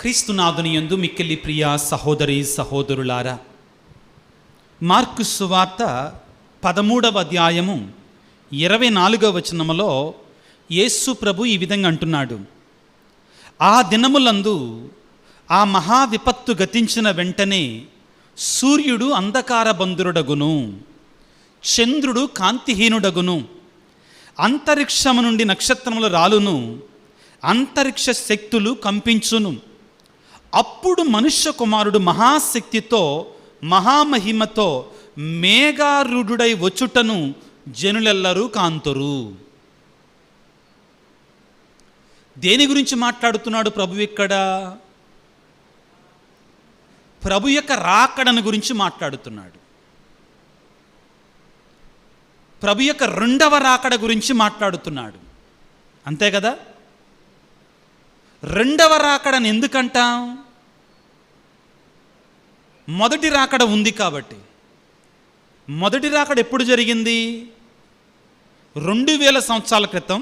క్రీస్తునాథుని యందు మిక్కిలి ప్రియ సహోదరి సహోదరులారా, మార్కు సువార్త 13వ అధ్యాయము 24వ వచనములో యేసు ప్రభు ఈ విధంగా అంటున్నాడు. ఆ దినములందు ఆ మహా విపత్తు గతించిన వెంటనే సూర్యుడు అంధకారబంధురుడగును, చంద్రుడు కాంతిహీనుడగును, అంతరిక్షము నుండి నక్షత్రములు రాలును, అంతరిక్ష శక్తులు కంపించును. అప్పుడు మనుష్య కుమారుడు మహాశక్తితో మహామహిమతో మేఘారూఢుడై వచ్చుటను జనులెల్లరూ కాంతురు. దేని గురించి మాట్లాడుతున్నాడు ప్రభు ఇక్కడ? ప్రభు యొక్క రాకడను గురించి మాట్లాడుతున్నాడు. ప్రభు యొక్క రెండవ రాకడ గురించి మాట్లాడుతున్నాడు. అంతే కదా? రెండవ రాకడని ఎందుకంటాం? మొదటి రాకడ ఉంది కాబట్టి. మొదటి రాకడ ఎప్పుడు జరిగింది? 2000 సంవత్సరాల క్రితం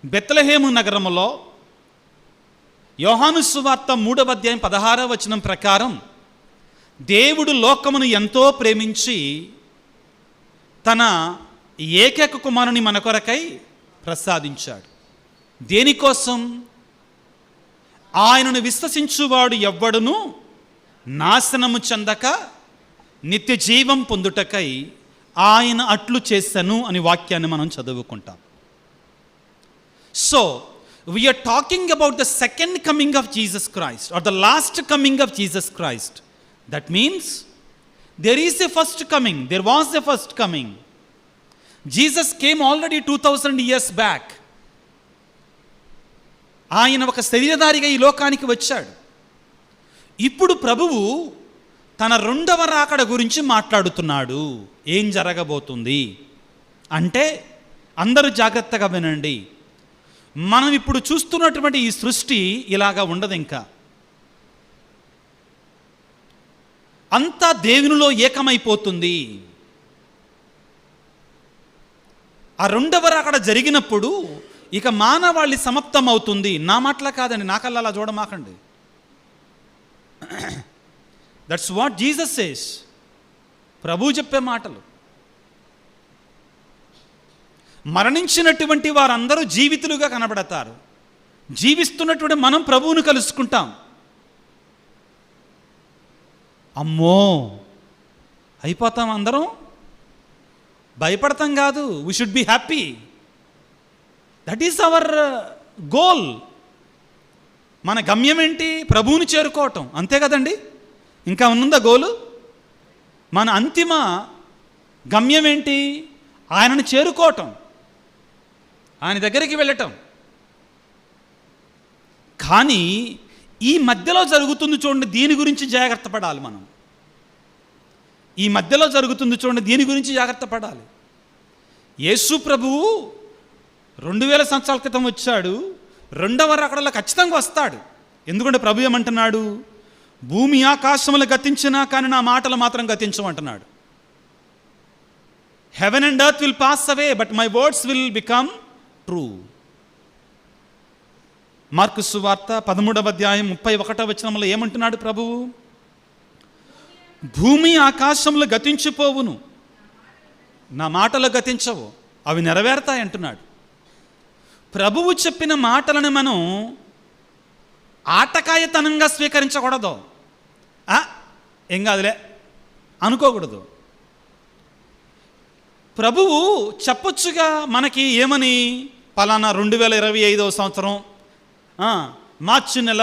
బెత్లెహేము నగరములో యోహాను సువార్త 3వ అధ్యాయం 16వ వచనం ప్రకారం దేవుడు లోకమును ఎంతో ప్రేమించి తన ఏకైక కుమారుని మన కొరకై ప్రసాదించాడు. దేనికోసం? ఆయనను విశ్వసించువాడు ఎవ్వడును నాశనము చెందక నిత్య జీవం పొందుటకై ఆయన అట్లు చేసెను అని వాక్యాన్ని మనం చదువుకుంటాం. So we are talking about the second coming of Jesus Christ or the last coming of Jesus Christ. That means there is a first coming, there was a first coming. Jesus came already 2000 years back. ఆయన ఒక శరీరధారిగా ఈ లోకానికి వచ్చాడు. ఇప్పుడు ప్రభువు తన రెండవ రాకడ గురించి మాట్లాడుతున్నాడు. ఏం జరగబోతుంది అంటే, అందరూ జాగ్రత్తగా వినండి. మనం ఇప్పుడు చూస్తున్నటువంటి ఈ సృష్టి ఇలాగా ఉండదు. ఇంకా అంతా దేవునిలో ఏకమైపోతుంది. ఆ రెండవ రాకడ జరిగినప్పుడు ఇక మానవాళి సమాప్తం అవుతుంది. నా మాటలా కాదండి, నాకల్లా అలా చూడమాకండి. That's what Jesus says. ప్రభు చెప్పే మాటలు. మరణించినటువంటి వారందరూ జీవితులుగా కనబడతారు. జీవిస్తున్నటువంటి మనం ప్రభువును కలుసుకుంటాం. అమ్మో అయిపోతాం అందరం, భయపడతాం కాదు. We should be happy. That is our goal. మన గమ్యం ఏంటి? ప్రభువుని చేరుకోవటం. అంతే కదండి? ఇంకా ఉన్నదా గోలు? మన అంతిమ గమ్యం ఏంటి? ఆయనను చేరుకోవటం, ఆయన దగ్గరికి వెళ్ళటం. కానీ ఈ మధ్యలో జరుగుతుంది చూడండి, దీని గురించి జాగ్రత్త పడాలి మనం. ఈ మధ్యలో జరుగుతుంది చూడండి, దీని గురించి జాగ్రత్త పడాలి. యేసు ప్రభువు 2000 సంవత్సరాల క్రితం వచ్చాడు. రెండవ రాకడలో ఖచ్చితంగా వస్తాడు. ఎందుకంటే ప్రభు ఏమంటున్నాడు? భూమి ఆకాశములు గతించినా కానీ నా మాటలు మాత్రం గతించమంటున్నాడు. Heaven and earth will pass away but my words will become true. Mark సువార్త 13వ అధ్యాయం 31వ వచనంలో ఏమంటున్నాడు ప్రభువు? భూమి ఆకాశములు గతించిపోవును, నా మాటలు గతించవు, అవి నెరవేరుతాయి అంటున్నాడు. ప్రభువు చెప్పిన మాటలను మనం ఆటకాయతనంగా స్వీకరించకూడదు. ఏం కాదులే అనుకోకూడదు. ప్రభువు చెప్పొచ్చుగా మనకి ఏమని, పలానా 2025వ సంవత్సరం మార్చి నెల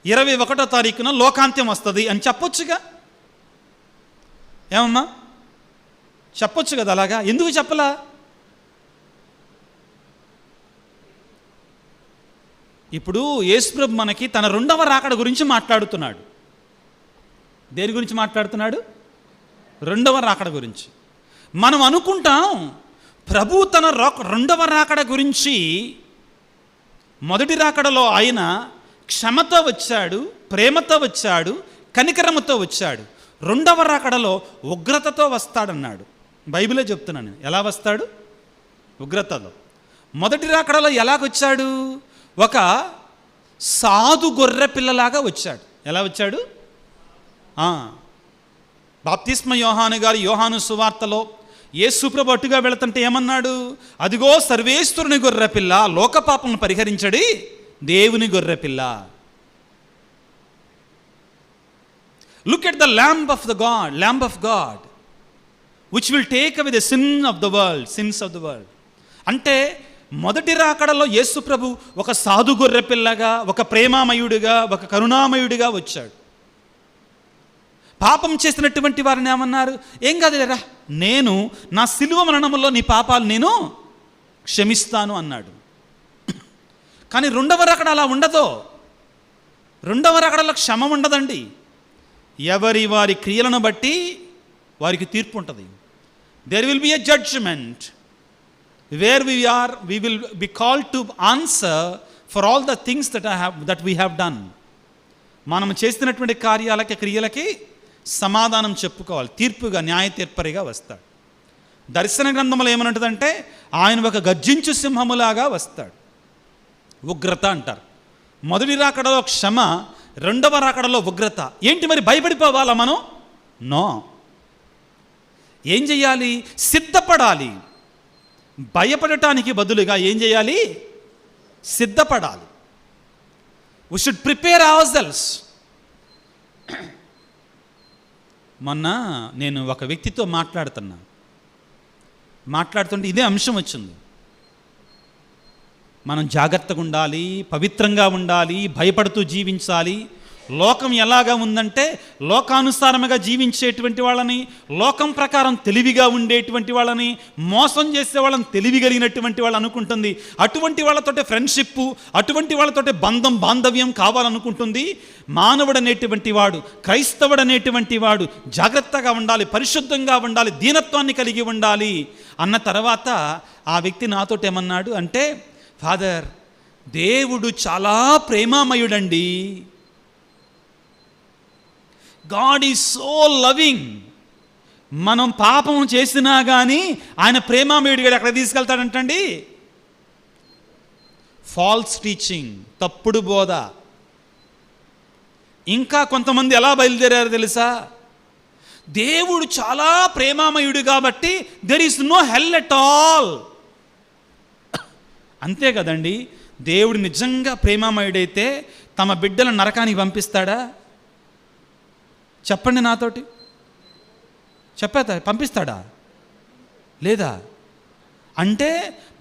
21వ తారీఖున లోకాంత్యం వస్తుంది అని చెప్పొచ్చుగా. ఏమమ్మా చెప్పొచ్చు కదా అలాగా? ఎందుకు చెప్పలా? ఇప్పుడు యేసుప్రభు మనకి తన రెండవ రాకడ గురించి మాట్లాడుతున్నాడు. దేని గురించి మాట్లాడుతున్నాడు? రెండవ రాకడ గురించి. మనం అనుకుంటాం ప్రభు తన రెండవ రాకడ గురించి మొదటి రాకడలో ఆయన క్షమతో వచ్చాడు, ప్రేమతో వచ్చాడు, కనికరముతో వచ్చాడు. రెండవ రాకడలో ఉగ్రతతో వస్తాడన్నాడు. బైబిలే చెప్తున్నాను నేను. ఎలా వస్తాడు? ఉగ్రతలో. మొదటి రాకడలో ఎలాగొచ్చాడు? ఒక సాధు గొర్రె పిల్లలాగా వచ్చాడు. ఎలా వచ్చాడు? బాప్తిస్మ యోహాను గారు యోహాను సువార్తలో యేసు ప్రభు అటుగా వెళుతుంటే ఏమన్నాడు? అదిగో సర్వేశ్వరుని గొర్రె పిల్ల, లోక పాపలను పరిహరించడి దేవుని గొర్రె పిల్ల. Look at the lamb of God which will take away the sins of the world. అంటే మొదటి రాకడలో యేసు ప్రభు ఒక సాధు గొర్రె పిల్లగా, ఒక ప్రేమామయుడిగా, ఒక కరుణామయుడిగా వచ్చాడు. పాపం చేసినటువంటి వారిని ఏమన్నారు? ఏం కాదులేరా, నేను నా సిలువ మరణంలో నీ పాపాలు నేను క్షమిస్తాను అన్నాడు. కానీ రెండవ రాకడ అలా ఉండదు. రెండవ రాకడలో క్షమ ఉండదండి. ఎవరి వారి క్రియలను బట్టి వారికి తీర్పు ఉంటుంది. There will be a judgment where we will be called to answer for all the things that we have done. మనం చేసినటువంటి కార్యాలకి, క్రియలకి సమాధానం చెప్పుకోవాలి. తీర్పుగా, న్యాయ తీర్పరిగా వస్తాడు. దర్శన గ్రంథంలో ఏమనంటుందంటే ఆయన ఒక గర్జించు సింహములాగా వస్తాడు. ఉగ్రత అంటారు. మొదటి రాకడలో క్షమ, రెండవ రాకడలో ఉగ్రత. ఏంటి మరి భయపడిపోవాలా మనం? నో. ఏం చెయ్యాలి? సిద్ధపడాలి. భయపడటానికి బదులుగా ఏం చేయాలి? సిద్ధపడాలి. we should prepare ourselves. మొన్న నేను ఒక వ్యక్తితో మాట్లాడుతుంటే ఇదే అంశం వచ్చింది. మనం జాగ్రత్తగా ఉండాలి, పవిత్రంగా ఉండాలి, భయపడుతూ జీవించాలి. లోకం ఎలాగా ఉందంటే లోకానుసారముగా జీవించేటువంటి వాళ్ళని, లోకం ప్రకారం తెలివిగా ఉండేటువంటి వాళ్ళని, మోసం చేసే వాళ్ళని తెలివి కలిగినటువంటి వాళ్ళు అనుకుంటుంది. అటువంటి వాళ్ళతోటే ఫ్రెండ్షిప్, అటువంటి వాళ్ళతోటే బాంధవ్యం కావాలనుకుంటుంది. మానవుడు అనేటువంటి వాడు, క్రైస్తవుడు అనేటువంటి వాడు జాగ్రత్తగా ఉండాలి, పరిశుద్ధంగా ఉండాలి, దీనత్వాన్ని కలిగి ఉండాలి అన్న తర్వాత ఆ వ్యక్తి నాతోటి ఏమన్నాడు అంటే, ఫాదర్, దేవుడు చాలా ప్రేమామయుడండి. God is so loving. మనం పాపం చేసినా కానీ ఆయన ప్రేమామయుడిగా ఎక్కడ తీసుకెళ్తాడంటండి? ఫాల్స్ టీచింగ్, తప్పుడు బోధ. ఇంకా కొంతమంది ఎలా బయలుదేరారు తెలుసా? దేవుడు చాలా ప్రేమామయుడు కాబట్టి there is no hell at all. అంతే కదండి. దేవుడు నిజంగా ప్రేమామయుడైతే తమ బిడ్డలను నరకానికి పంపిస్తాడా? చెప్పండి నాతోటి. పంపిస్తాడా? లేదా? అంటే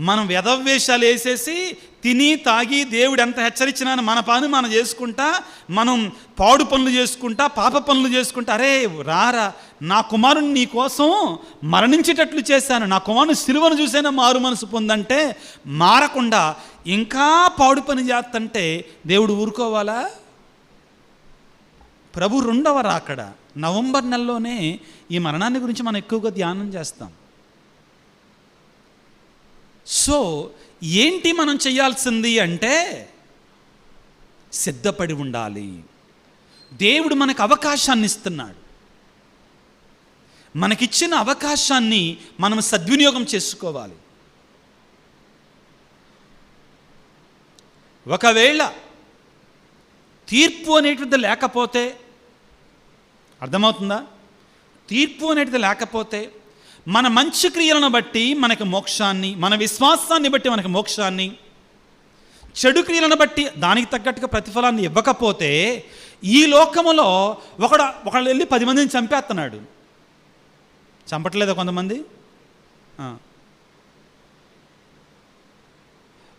మనం వ్యధవేషాలు వేసేసి తిని తాగి దేవుడు ఎంత హెచ్చరించినా మన పని మనం చేసుకుంటా, మనం పాడు పనులు చేసుకుంటా, పాప పనులు చేసుకుంటా, అరే రారా, నా కుమారుని నీ కోసం మరణించేటట్లు చేశాను, నా కుమారుని సిలువను చూసైనా మారు మనసు పొందంటే మారకుండా ఇంకా పాడు పని చేస్తంటే దేవుడు ఊరుకోవాలా? ప్రభు రెండవ రాకడ నవంబర్ నెలలోనే ఈ మరణాన్ని గురించి మనం ఎక్కువగా ధ్యానం చేస్తాం. సో ఏంటి మనం చేయాల్సింది అంటే సిద్ధపడి ఉండాలి. దేవుడు మనకు అవకాశాన్ని ఇస్తున్నాడు. మనకిచ్చిన అవకాశాన్ని మనం సద్వినియోగం చేసుకోవాలి. ఒకవేళ తీర్పు అనేటిది లేకపోతే, అర్థమవుతుందా? తీర్పు అనేటిది లేకపోతే మన మంచి క్రియలను బట్టి మనకు మోక్షాన్ని, మన విశ్వాసాన్ని బట్టి మనకు మోక్షాన్ని, చెడు క్రియలను బట్టి దానికి తగ్గట్టుగా ప్రతిఫలాన్ని ఇవ్వకపోతే ఈ లోకములో ఒకళ్ళు వెళ్ళి 10 మందిని చంపేస్తున్నాడు. చంపట్లేదా కొంతమంది?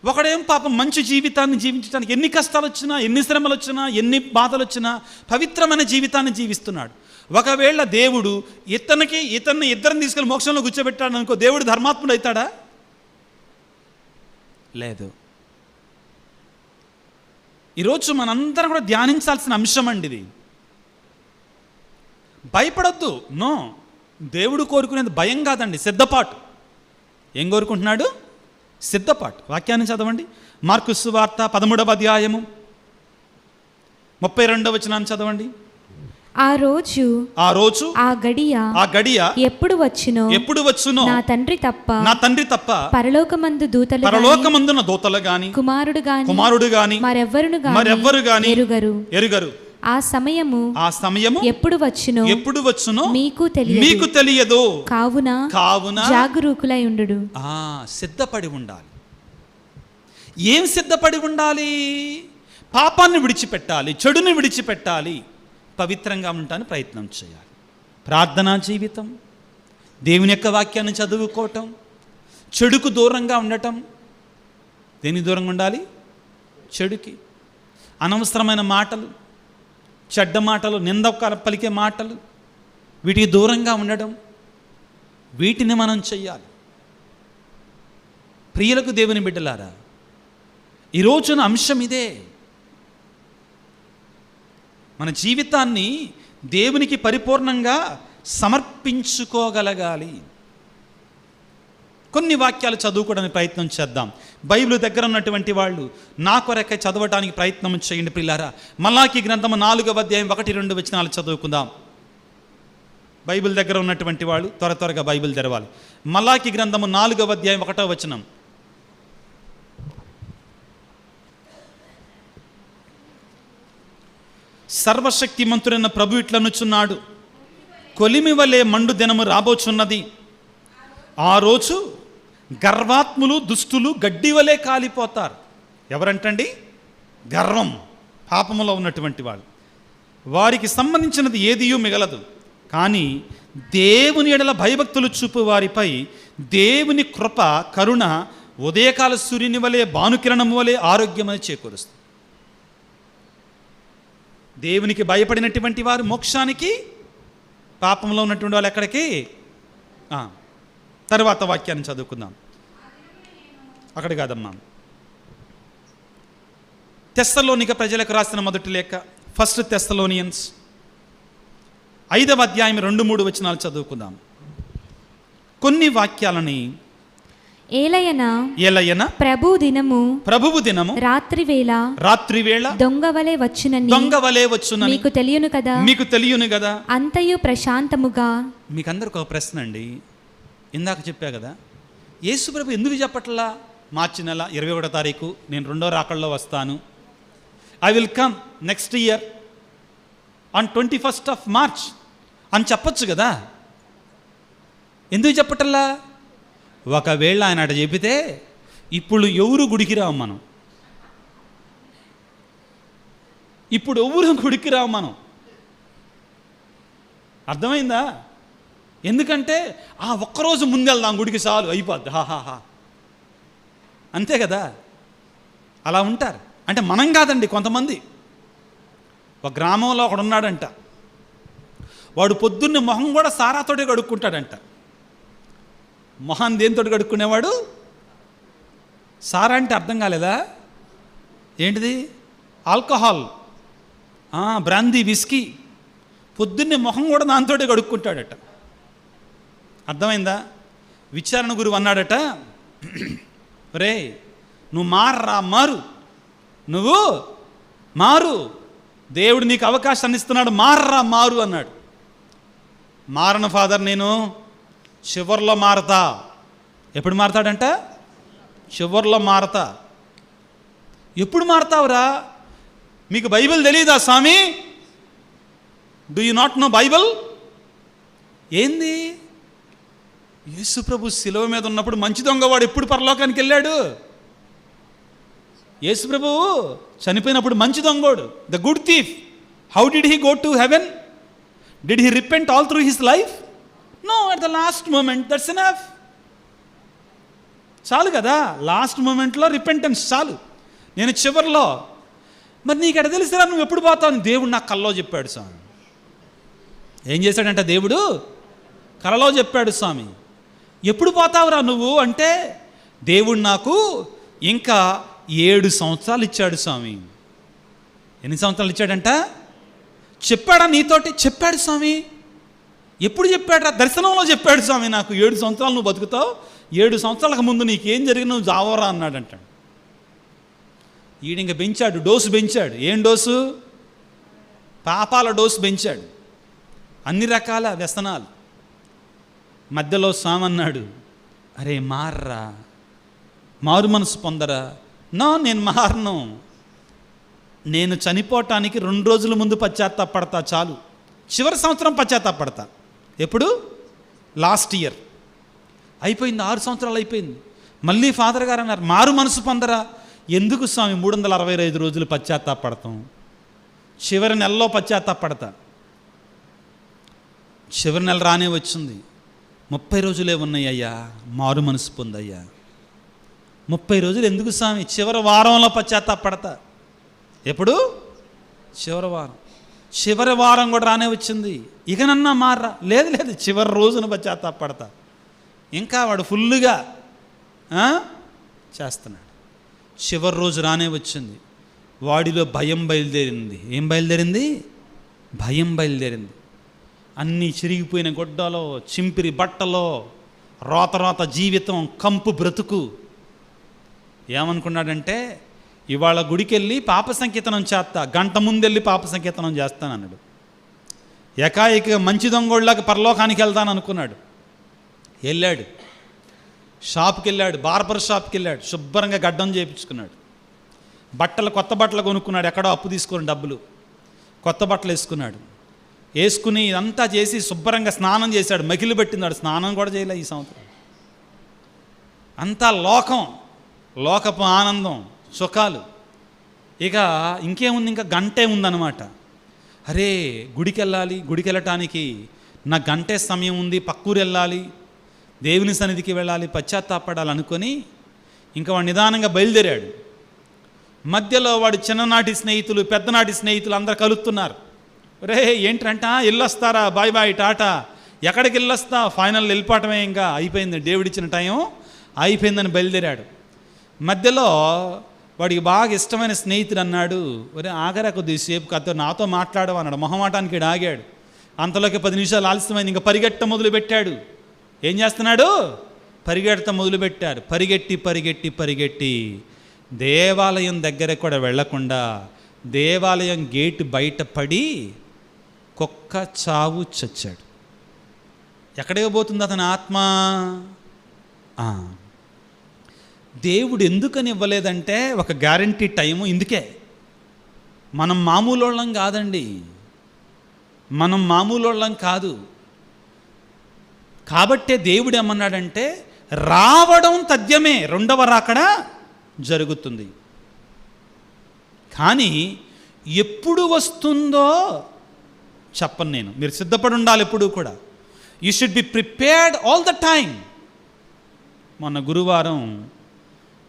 ఒకడేం పాపం మంచి జీవితాన్ని జీవించడానికి ఎన్ని కష్టాలు వచ్చినా, ఎన్ని శ్రమలు వచ్చినా, ఎన్ని బాధలు వచ్చినా పవిత్రమైన జీవితాన్ని జీవిస్తున్నాడు. ఒకవేళ దేవుడు ఇతన్ని ఇద్దరిని తీసుకెళ్ళి మోక్షంలో కూర్చోబెట్టాడు అనుకో, దేవుడు ధర్మాత్ముడు అవుతాడా? లేదు. ఈరోజు మనందరం కూడా ధ్యానించాల్సిన అంశం అండి ఇది. భయపడొద్దు. నో, దేవుడు కోరుకునేది భయం కాదండి, సిద్ధపాటు. ఏం కోరుకుంటున్నాడు? సిద్ధపాటు. వాక్యాన్ని చదవండి. మార్కు సువార్త 13వ అధ్యాయము 32వ వచనాన్ని చదవండి. ఆ రోజు ఆ గడియ ఎప్పుడు వచ్చునో నా తండ్రి తప్ప పరలోకమందున దూతలు గాని కుమారుడు గాని మరెవ్వరు గాని ఎరుగరు. ఆ సమయము ఎప్పుడు వచ్చునో మీకు తెలియదు. కావున జాగరూకులై ఉండుడు. సిద్ధపడి ఉండాలి. ఏం సిద్ధపడి ఉండాలి? పాపాన్ని విడిచిపెట్టాలి, చెడుని విడిచిపెట్టాలి, పవిత్రంగా ఉండటానికి ప్రయత్నం చేయాలి. ప్రార్థనా జీవితం, దేవుని యొక్క వాక్యాన్ని చదువుకోవటం, చెడుకు దూరంగా ఉండటం. దేనికి దూరంగా ఉండాలి? చెడుకి. అనవసరమైన మాటలు, చెడ్డ మాటలు, నింద పలికే మాటలు, వీటికి దూరంగా ఉండడం, వీటిని మనం చెయ్యాలి. ప్రియులకు దేవుని బిడ్డలారా, ఈ రోజున అంశం ఇదే. మన జీవితాన్ని దేవునికి పరిపూర్ణంగా సమర్పించుకోగలగాలి. కొన్ని వాక్యాలు చదువుకోవడానికి ప్రయత్నం చేద్దాం. బైబిల్ దగ్గర ఉన్నటువంటి వాళ్ళు నా కొరకై చదవడానికి ప్రయత్నం చేయండి ప్రియులారా. మలాకీ గ్రంథము 4వ అధ్యాయం 1-2 వచనాలు చదువుకుందాం. బైబిల్ దగ్గర ఉన్నటువంటి వాళ్ళు త్వరగా బైబిల్ తెరవాలి. మలాకీ గ్రంథము 4వ అధ్యాయం 1వ వచనం. సర్వశక్తిమంతుడైన ప్రభు ఇట్లనుచున్నాడు, కొలిమి వలె మండు దినము రాబోచున్నది. ఆ రోజు గర్వాత్ములు దుష్టులు గడ్డి వలె కాలిపోతారు. ఎవరంటండి? గర్వం, పాపములో ఉన్నటువంటి వాళ్ళు. వారికి సంబంధించినది ఏదియూ మిగలదు. కానీ దేవుని ఎడల భయభక్తులు చూపు వారిపై దేవుని కృప, కరుణ ఉదయకాల సూర్యుని వలె, భానుకిరణము వలె ఆరోగ్యమని చేకూరుస్తుంది. దేవునికి భయపడినటువంటి వారు మోక్షానికి, పాపంలో ఉన్నటువంటి వాళ్ళు ఎక్కడికి? తర్వాత వాక్యాన్ని చదువుకుందాం. అక్కడ కాదమ్మా, తెస్సలోనిక ప్రజలకు రాసిన మొదటి లేఖ, 1 Thessalonians 5వ అధ్యాయం 2-3 వచనాలు చదువుకుందాం. కొన్ని వాక్యాలని ఏలయన ప్రభువు దినము రాత్రివేళ దొంగవలే వచ్చునని మీకు తెలియను కదా. అంతయు ప్రశాంతముగా. మీకందరికి ఒక ప్రశ్న అండి. ఇందాక చెప్పా కదా, యేసు ప్రభు ఎందుకు చెప్పట్లా మార్చి నెల 21వ తారీఖు నేను 2వ రాకడలో వస్తాను, I will come next year on 21st of March అని చెప్పచ్చు కదా. ఎందుకు చెప్పటల్లా? ఒకవేళ ఆయన అట చెబితే ఇప్పుడు ఎవరు గుడికి రావు మనం, అర్థమైందా? ఎందుకంటే ఆ ఒక్కరోజు ముందెళ్దాం గుడికి, చాలు, అయిపోద్ది, హాహాహా, అంతే కదా. అలా ఉంటారు. అంటే మనం కాదండి, కొంతమంది. ఒక గ్రామంలో ఒకడున్నాడంట, వాడు పొద్దున్నే మొహం కూడా సారాతోటే కడుక్కుంటాడంట. మొహాన్ని దేంతో కడుక్కునేవాడు? సారా అంటే అర్థం కాలేదా? ఏంటిది? Alcohol, brandy, whisky. పొద్దున్నే మొహం కూడా దాంతోటే కడుక్కుంటాడట. అర్థమైందా? విచారణ గురువు అన్నాడట, రే నువ్వు మారు, దేవుడు నీకు అవకాశాన్ని ఇస్తున్నాడు, మారు అన్నాడు. మారను ఫాదర్, నేను చివర్లో మారతా. ఎప్పుడు మారతాడంట? చివర్లో మారతా. ఎప్పుడు మారతావురా? మీకు బైబిల్ తెలీదా స్వామి? Do you not know Bible? ఏంది? యేసు ప్రభు శిలువ మీద ఉన్నప్పుడు మంచి దొంగవాడు ఎప్పుడు పరలోకానికి వెళ్ళాడు? యేసు ప్రభు చనిపోయినప్పుడు మంచి దొంగోడు, the good thief. How did he go to heaven? Did he repent all through his life? No, at the last moment, that's enough. చాలు కదా, లాస్ట్ మూమెంట్లో రిపెంటెన్స్ చాలు. నేను చివరిలో, మరి నీకు ఎక్కడ తెలుసురా నువ్వు ఎప్పుడు పోతావు? దేవుడు నాకు కల్లో చెప్పాడు స్వామి. ఏం చేశాడంట దేవుడు? కలలో చెప్పాడు స్వామి. ఎప్పుడు పోతావురా నువ్వు అంటే, దేవుడు నాకు ఇంకా 7 సంవత్సరాలు ఇచ్చాడు స్వామి. ఎన్ని సంవత్సరాలు ఇచ్చాడంట? చెప్పాడా నీతోటి? చెప్పాడు స్వామి. ఎప్పుడు చెప్పాడు? దర్శనంలో చెప్పాడు స్వామి, నాకు 7 సంవత్సరాలు నువ్వు బతుకుతావు, 7 సంవత్సరాలకు ముందు నీకేం జరిగిన నువ్వు జావరా అన్నాడంటాడు. ఈడింక పెంచాడు, డోసు పెంచాడు. ఏం డోసు? పాపాల డోసు పెంచాడు. అన్ని రకాల వ్యసనాలు. మధ్యలో స్వామి అన్నాడు, అరే మారరా, మారు మనసు పొందరా. నో, నేను మారను. నేను చనిపోవటానికి 2 రోజుల ముందు పశ్చాత్తాపడతా చాలు. చివరి సంవత్సరం పశ్చాత్తాపడతా. ఎప్పుడు? లాస్ట్ ఇయర్ అయిపోయింది, 6 సంవత్సరాలు అయిపోయింది. మళ్ళీ ఫాదర్ గారు అన్నారు, మారు మనసు పొందరా. ఎందుకు స్వామి 365 రోజులు పశ్చాత్తాపడతాం? చివరి నెలలో పశ్చాత్తాపడతా. చివరి నెల రానే వచ్చింది. 30 రోజులే ఉన్నాయి అయ్యా, మారు మనసు పొందయ్యా. 30 రోజులు ఎందుకు స్వామి? చివరి వారంలో పశ్చాత్తాపడతా. ఎప్పుడు? చివరి వారం. చివరి వారం కూడా రానే వచ్చింది. ఇకనన్నా మారరా. లేదు లేదు, చివరి రోజున పశ్చాత్తాపడతా. ఇంకా వాడు ఫుల్లుగా చేస్తున్నాడు. చివరి రోజు రానే వచ్చింది. వాడిలో భయం బయలుదేరింది. ఏం బయలుదేరింది? భయం బయలుదేరింది. అన్నీ చిరిగిపోయిన గుడ్డలో, చింపిరి బట్టలో, రోత జీవితం, కంపు బ్రతుకు. ఏమనుకున్నాడంటే, ఇవాళ గుడికి వెళ్ళి పాప సంకీర్తనం చేస్తా, గంట ముందెళ్ళి పాప సంకీర్తనం చేస్తానన్నాడు. ఏకాఏకిగా మంచి దొంగోళ్ళకి పరలోకానికి వెళ్తాను అనుకున్నాడు. వెళ్ళాడు, షాప్కి వెళ్ళాడు, బార్బర్ షాప్కి వెళ్ళాడు. శుభ్రంగా గడ్డం చేయించుకున్నాడు. బట్టలు, కొత్త బట్టలు కొనుక్కున్నాడు. ఎక్కడో అప్పు తీసుకొని డబ్బులు కొత్త బట్టలు వేసుకున్నాడు. వేసుకుని ఇదంతా చేసి శుభ్రంగా స్నానం చేశాడు. మకిలి పెట్టినాడు. స్నానం కూడా చేయలే ఈ సంవత్సరం. అంతా లోకపు ఆనందం, సుఖాలు. ఇక ఇంకేముంది? ఇంకా గంటే ఉందన్నమాట. అరే గుడికి వెళ్ళాలి, గుడికి వెళ్ళటానికి నా గంటే సమయం ఉంది, పక్కూరు వెళ్ళాలి, దేవుని సన్నిధికి వెళ్ళాలి, పశ్చాత్తాపడాలనుకొని ఇంకా వాడు నిదానంగా బయలుదేరాడు. మధ్యలో వాడు చిన్ననాటి స్నేహితులు, పెద్దనాటి స్నేహితులు అందరు కలుస్తున్నారు. రే ఏంటంట, వెళ్ళొస్తారా, బాయ్ బాయ్ టాటా. ఎక్కడికి వెళ్ళొస్తా, ఫైనల్ వెళ్ళిపోవటమే, ఇంకా అయిపోయింది, దేవుడిచ్చిన టైం అయిపోయిందని బయలుదేరాడు. మధ్యలో వాడికి బాగా ఇష్టమైన స్నేహితుడు అన్నాడు, ఒరే ఆగరా కొద్దిసేపు, కథ నాతో మాట్లాడవు అన్నాడు. మొహమాటానికి ఆగాడు. అంతలోకి 10 నిమిషాలు ఆలస్యమైంది. ఇంకా పరిగెట్ట మొదలుపెట్టాడు. ఏం చేస్తున్నాడు? పరిగెడత మొదలుపెట్టాడు. పరిగెట్టి దేవాలయం దగ్గర కూడా వెళ్లకుండా దేవాలయం గేటు బయట పడి కుక్క చావు చచ్చాడు. ఎక్కడికి పోతుంది అతని ఆత్మ? దేవుడు ఎందుకని ఇవ్వలేదంటే ఒక గ్యారంటీ టైము. ఇందుకే మనం మామూలు వాళ్ళం కాదండి, మనం మామూలు వాళ్ళం కాదు. కాబట్టే దేవుడు ఏమన్నాడంటే, రావడం తథ్యమే, 2వ రాకడ జరుగుతుంది. కానీ ఎప్పుడు వస్తుందో చెప్పను నేను. మీరు సిద్ధపడి ఉండాలి ఎప్పుడు కూడా. You should be prepared all the time. మొన్న గురువారం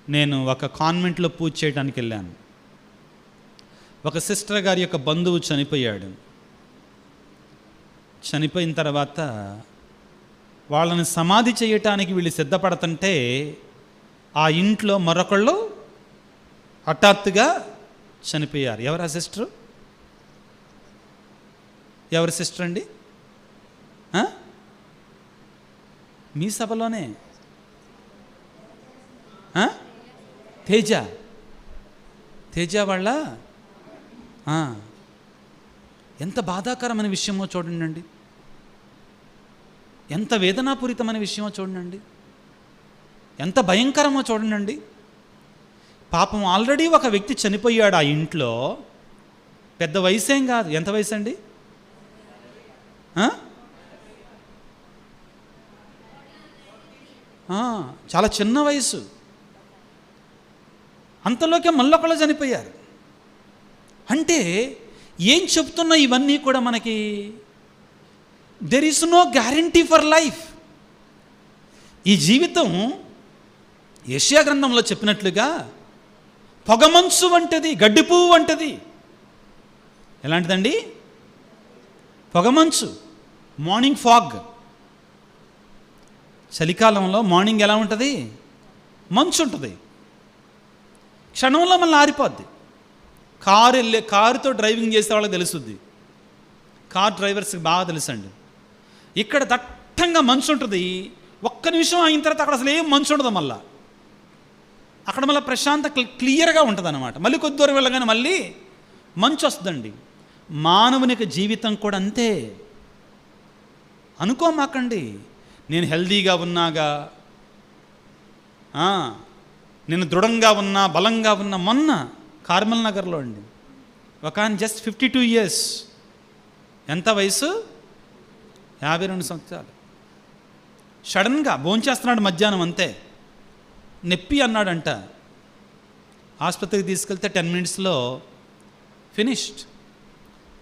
నేను ఒక కాన్వెంట్లో పూజ చేయడానికి వెళ్ళాను. ఒక సిస్టర్ గారి యొక్క బంధువు చనిపోయాడు. చనిపోయిన తర్వాత వాళ్ళని సమాధి చేయటానికి వీళ్ళు సిద్ధపడుతుంటే ఆ ఇంట్లో మరొకళ్ళు హఠాత్తుగా చనిపోయారు. ఎవరా సిస్టరు? ఎవరి సిస్టర్ అండి? మీ సభలోనే తేజ వాళ్ళ ఎంత బాధాకరమైన విషయమో చూడండి, ఎంత వేదనాపూరితమైన విషయమో చూడండి, ఎంత భయంకరమో చూడండి. పాపం ఆల్రెడీ ఒక వ్యక్తి చనిపోయాడు ఆ ఇంట్లో. పెద్ద వయసేం కాదు. ఎంత వయసు అండి? చాలా చిన్న వయసు. అంతలోకే మళ్ళొకళ్ళు చనిపోయారు. అంటే ఏం చెప్తున్నా ఇవన్నీ కూడా మనకి, there is no guarantee for life. ఈ జీవితం యెషయా గ్రంథంలో చెప్పినట్లుగా పొగమంచు వంటిది, గడ్డి పువ్వు వంటిది. ఎలాంటిదండి? పొగమంచు, మార్నింగ్ ఫాగ్. చలికాలంలో మార్నింగ్ ఎలా ఉంటుంది? మంచు ఉంటుంది. క్షణంలో మళ్ళీ ఆరిపోద్ది. కారుతో డ్రైవింగ్ చేసే వాళ్ళకి తెలుస్తుంది, కార్ డ్రైవర్స్కి బాగా తెలుసండి. ఇక్కడ దట్టంగా మంచు ఉంటుంది. ఒక్క నిమిషం అయిన తర్వాత అక్కడ అసలు ఏం మంచు ఉండదు. మళ్ళీ అక్కడ మళ్ళీ ప్రశాంత క్లియర్గా ఉంటుంది అన్నమాట. మళ్ళీ కొద్ది దూరం వెళ్ళగానే మళ్ళీ మంచు వస్తుందండి. మానవునికి జీవితం కూడా అంతే. అనుకోమాకండి నేను హెల్దీగా ఉన్నాగా, నేను దృఢంగా ఉన్నా, బలంగా ఉన్నా. మొన్న కార్మల్ నగర్లో అండి ఒక ఆయన జస్ట్ 52 years. ఎంత వయసు? 52 సంవత్సరాలు. సడన్గా భోంచేస్తున్నాడు మధ్యాహ్నం, అంతే నొప్పి అన్నాడంట. ఆసుపత్రికి తీసుకెళ్తే 10 minutesలో ఫినిష్డ్.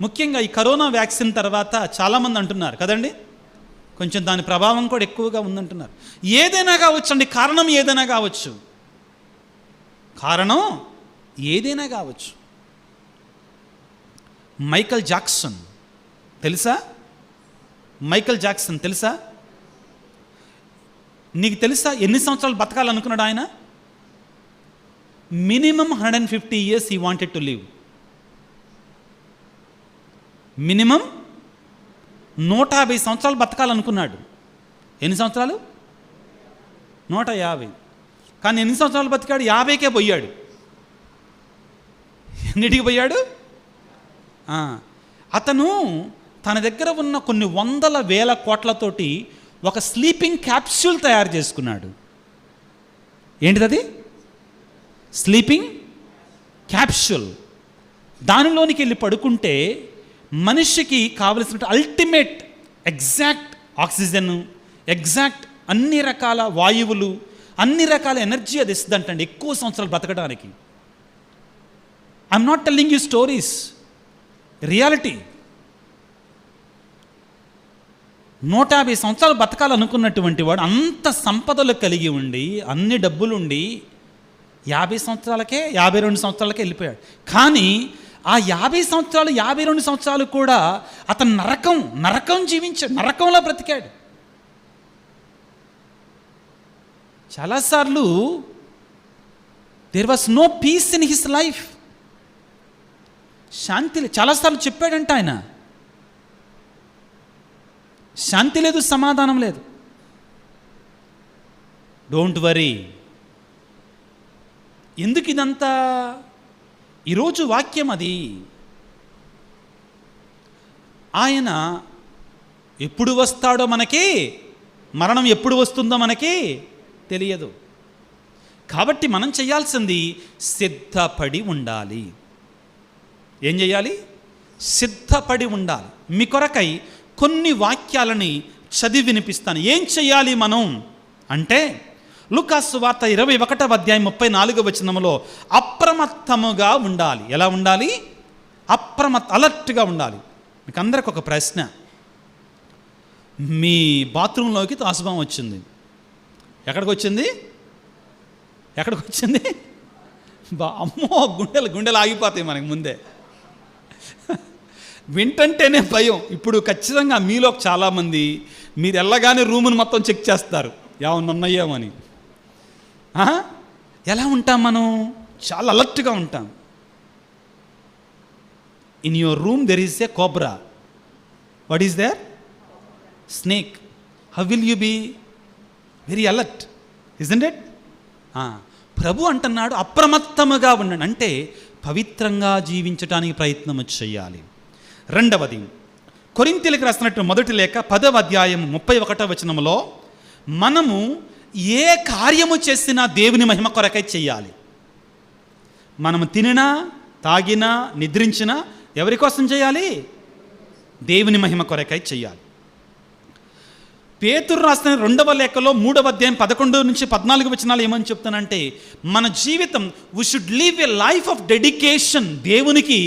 ముఖ్యంగా ఈ కరోనా వ్యాక్సిన్ తర్వాత చాలామంది అంటున్నారు కదండి, కొంచెం దాని ప్రభావం కూడా ఎక్కువగా ఉందంటున్నారు. ఏదైనా కావచ్చండి, కారణం ఏదైనా కావచ్చు, కారణం ఏదైనా కావచ్చు. మైకల్ జాక్సన్ తెలుసా? మైకల్ జాక్సన్ తెలుసా? నీకు తెలుసా ఎన్ని సంవత్సరాలు బతకాలనుకున్నాడు ఆయన? Minimum 150 years he wanted to live. Minimum 150 సంవత్సరాలు బతకాలనుకున్నాడు. ఎన్ని సంవత్సరాలు? 150. కానీ ఎన్ని సంవత్సరాలు బతికాడు? 50కే పోయాడు. ఎన్నిటికి పోయాడు? అతను తన దగ్గర ఉన్న కొన్ని 100,000 కోట్లతోటి ఒక స్లీపింగ్ క్యాప్సూల్ తయారు చేసుకున్నాడు. ఏంటిది? Sleeping capsule. దానిలోనికి వెళ్ళి పడుకుంటే మనిషికి కావలసిన అల్టిమేట్ ఎగ్జాక్ట్ ఆక్సిజన్, ఎగ్జాక్ట్ అన్ని రకాల వాయువులు, అన్ని రకాల ఎనర్జీ అది ఇస్తుందంటండి ఎక్కువ సంవత్సరాలు బ్రతకడానికి. I'm not telling you stories, reality. 150 సంవత్సరాలు బతకాలనుకున్నటువంటి వాడు అంత సంపదలు కలిగి ఉండి, అన్ని డబ్బులుండి 50 సంవత్సరాలకే 52 సంవత్సరాలకే వెళ్ళిపోయాడు. కానీ ఆ 50 సంవత్సరాలు 52 సంవత్సరాలు కూడా అతను నరకం జీవించాడు, నరకంలో బ్రతికాడు. చాలాసార్లు there was no peace in his life. శాంతి చాలాసార్లు చెప్పాడంట ఆయన, శాంతి లేదు, సమాధానం లేదు. Don't worry. ఎందుకు ఇదంతా? ఈరోజు వాక్యం అది. ఆయన ఎప్పుడు వస్తాడో మనకి, మరణం ఎప్పుడు వస్తుందో మనకి తెలియదు. కాబట్టి మనం చేయాల్సింది సిద్ధపడి ఉండాలి. ఏం చేయాలి? సిద్ధపడి ఉండాలి. మీ కొరకై కొన్ని వాక్యాలని చదివి వినిపిస్తాను. ఏం చేయాలి మనం అంటే, లూకాసు సువార్త 21వ అధ్యాయం 34వ వచనంలో అప్రమత్తముగా ఉండాలి. ఎలా ఉండాలి? అలర్ట్గా ఉండాలి. మీకు అందరికి ఒక ప్రశ్న. మీ బాత్రూంలోకి తాసుబాం వచ్చింది. ఎక్కడికి వచ్చింది? అమ్మో, గుండెలు ఆగిపోతాయి మనకి ముందే. వింటంటేనే భయం. ఇప్పుడు ఖచ్చితంగా మీలో చాలామంది మీరు వెళ్ళగానే రూమును మొత్తం చెక్ చేస్తారు, ఏమన్నా ఉన్నాయేమని. ఎలా ఉంటాం మనం? చాలా అలర్ట్గా ఉంటాం. In your room there is a cobra. What is there? Snake. How will you be? Very alert, isn't it? ప్రభు అంటున్నాడు అప్రమత్తముగా ఉండండి. అంటే పవిత్రంగా జీవించడానికి ప్రయత్నం చేయాలి. రెండవది, కొరింథీయులకు రాసినట్టు మొదటి లేఖ 10వ అధ్యాయం 31వ వచనంలో మనము ఏ కార్యము చేసినా దేవుని మహిమ కొరకై చేయాలి. మనము తినినా, తాగినా, నిద్రించినా ఎవరి కోసం చేయాలి? దేవుని మహిమ కొరకై చేయాలి. పేతురు రాసిన 2వ లేఖలో 3వ అధ్యాయం 11 నుంచి 14 వచనాలు ఏమని చెప్తానంటే, మన జీవితం we should live a life of dedication. దేవునికి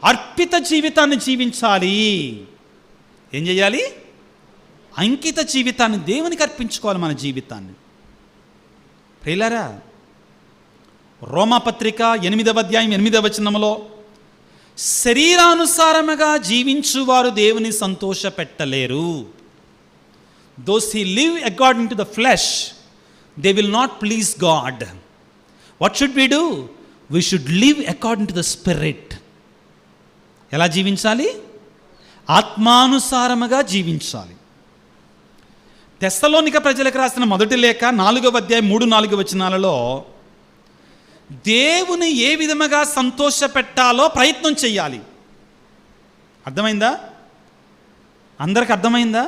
అర్పిత జీవితాన్ని జీవించాలి. ఏం చేయాలి? అంకిత జీవితాన్ని దేవునికి అర్పించుకోవాలి. మన జీవితాన్ని ప్రియులారా, రోమాపత్రిక 8వ అధ్యాయం 8వ వచనంలో శరీరానుసారముగా జీవించువారు దేవుని సంతోష పెట్టలేరు. Those who live according to the flesh, they will not please God. What should we do? We should live according to the Spirit. ఎలా జీవించాలి? ఆత్మానుసారముగా జీవించాలి. తెస్సలోనిక ప్రజలకు రాసిన మొదటి లేఖ 4వ అధ్యాయం 3-4 వచనాలలో దేవుని ఏ విధముగా సంతోష పెట్టాలో ప్రయత్నం చేయాలి. అర్థమైందా? అందరికి అర్థమైందా?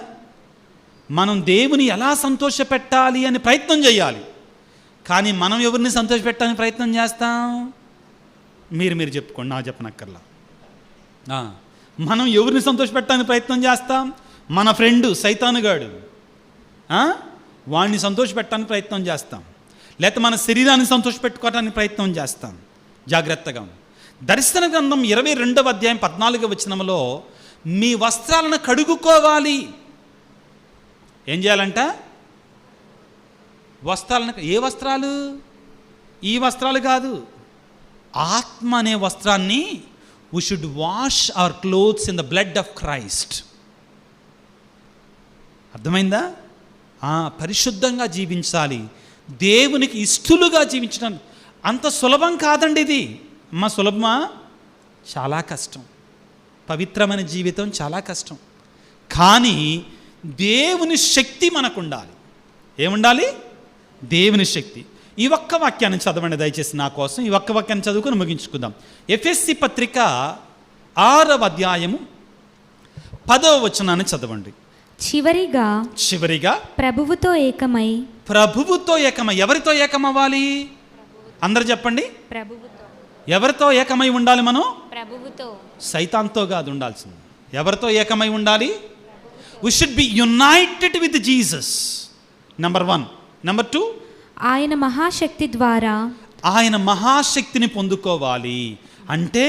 మనం దేవుని ఎలా సంతోషపెట్టాలి అని ప్రయత్నం చేయాలి. కానీ మనం ఎవరిని సంతోషపెట్టాలని ప్రయత్నం చేస్తాం? మీరు చెప్పుకోండి, నా చెప్పనక్కర్లా. మనం ఎవరిని సంతోషపెట్టాలని ప్రయత్నం చేస్తాం? మన ఫ్రెండు సైతానుగాడు, వాడిని సంతోషపెట్టడానికి ప్రయత్నం చేస్తాం. లేకపోతే మన శరీరాన్ని సంతోషపెట్టుకోవడానికి ప్రయత్నం చేస్తాం. జాగ్రత్తగా. దర్శన గ్రంథం 22వ అధ్యాయం 14వ వచనంలో మీ వస్త్రాలను కడుగుకోవాలి. ఏం చేయాలంట? వస్త్రాలను. ఏ వస్త్రాలు? ఈ వస్త్రాలు కాదు, ఆత్మ అనే వస్త్రాన్ని we should wash our clothes in the blood of Christ. అర్థమైందా? పరిశుద్ధంగా జీవించాలి, దేవునికి ఇష్టలుగా జీవించడం అంత సులభం కాదండి. ఇది సులభమా? చాలా కష్టం. పవిత్రమైన జీవితం చాలా కష్టం. కానీ దేవుని శక్తి మనకు ఉండాలి. ఏముండాలి? దేవుని శక్తి. ఈ ఒక్క వాక్యాన్ని చదవండి దయచేసి నా కోసం. ఈ ఒక్క వాక్యాన్ని చదువుకొని ముగించుకుందాం. ఎఫెసీ పత్రిక 6వ అధ్యాయము 10వ వచనాన్ని చదవండి. చివరిగా ప్రభువుతో ఏకమై. ఎవరితో ఏకమవ్వాలి? అందరు చెప్పండి. ఎవరితో ఏకమై ఉండాలి మనం? ప్రభువుతో. సైతాన్తో కాదు ఉండాల్సింది. ఎవరితో ఏకమై ఉండాలి? we should be united with Jesus. Number 1. Number 2, ఆయన మహాశక్తి ద్వారా ఆయన మహాశక్తిని పొందుకోవాలి. అంటే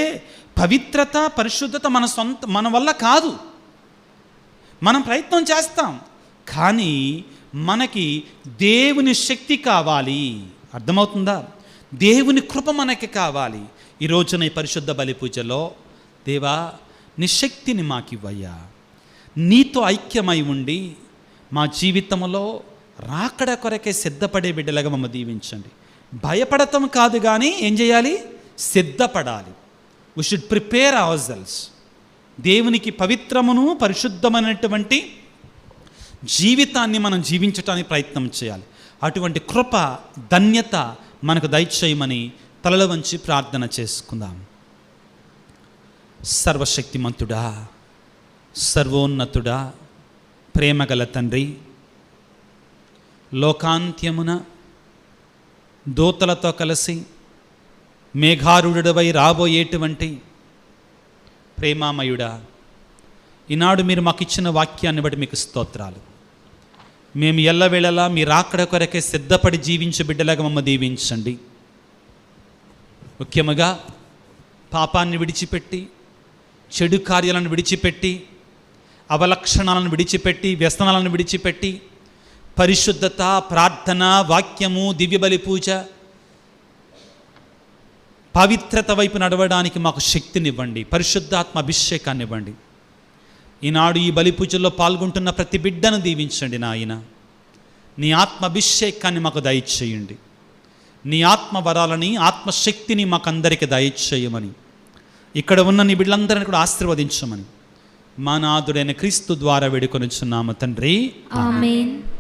పవిత్రత, పరిశుద్ధత మన వల్ల కాదు. మనం ప్రయత్నం చేస్తాం, కానీ మనకి దేవుని శక్తి కావాలి. అర్థమవుతుందా? దేవుని కృప మనకి కావాలి. ఈ రోజున ఈ పరిశుద్ధ బలి పూజలో, దేవా నీ శక్తిని మాకివ్వయ్యా, నీతో ఐక్యమై ఉండి మా జీవితంలో రాకడ కొరకే సిద్ధపడే బిడ్డలుగా మమ్మల్ని దీవించండి. భయపడటం కాదు, కానీ ఏం చేయాలి? సిద్ధపడాలి. we should prepare ourselves. దేవునికి పవిత్రమును పరిశుద్ధమైనటువంటి జీవితాన్ని మనం జీవించడానికి ప్రయత్నం చేయాలి. అటువంటి కృప, ధన్యత మనకు దయచేయమని తలల వంచి ప్రార్థన చేసుకుందాం. సర్వశక్తిమంతుడా, సర్వోన్నతుడా, ప్రేమగల తండ్రి, లోకాంత్యమున దూతలతో కలిసి మేఘారుడవై రాబోయేటువంటి ప్రేమామయుడా, ఈనాడు మీరు మాకు ఇచ్చిన వాక్యాన్ని బట్టి మీకు స్తోత్రాలు. మేము ఎల్లవేళలా మీ రాకడ కొరకే సిద్ధపడి జీవించే బిడ్డలాగా మమ్మల్ని దీవించండి. ముఖ్యముగా పాపాన్ని విడిచిపెట్టి, చెడు కార్యాలను విడిచిపెట్టి, అవలక్షణాలను విడిచిపెట్టి, వ్యసనాలను విడిచిపెట్టి, పరిశుద్ధత, ప్రార్థన, వాక్యము, దివ్యబలి పూజ, పవిత్రత వైపు నడవడానికి మాకు శక్తినివ్వండి, పరిశుద్ధాత్మ అభిషేకాన్ని ఇవ్వండి. ఈనాడు ఈ బలి పూజల్లో పాల్గొంటున్న ప్రతి బిడ్డను దీవించండి నాయన. నీ ఆత్మ అభిషేకాన్ని మాకు దయచేయండి. నీ ఆత్మ వరాలని, ఆత్మశక్తిని మాకందరికి దయచేయమని, ఇక్కడ ఉన్న నీ బిడ్డలందరినీ కూడా ఆశీర్వదించమని మా నాథుడైన క్రీస్తు ద్వారా వేడుకొనుచున్నాము తండ్రి. ఆమేన్.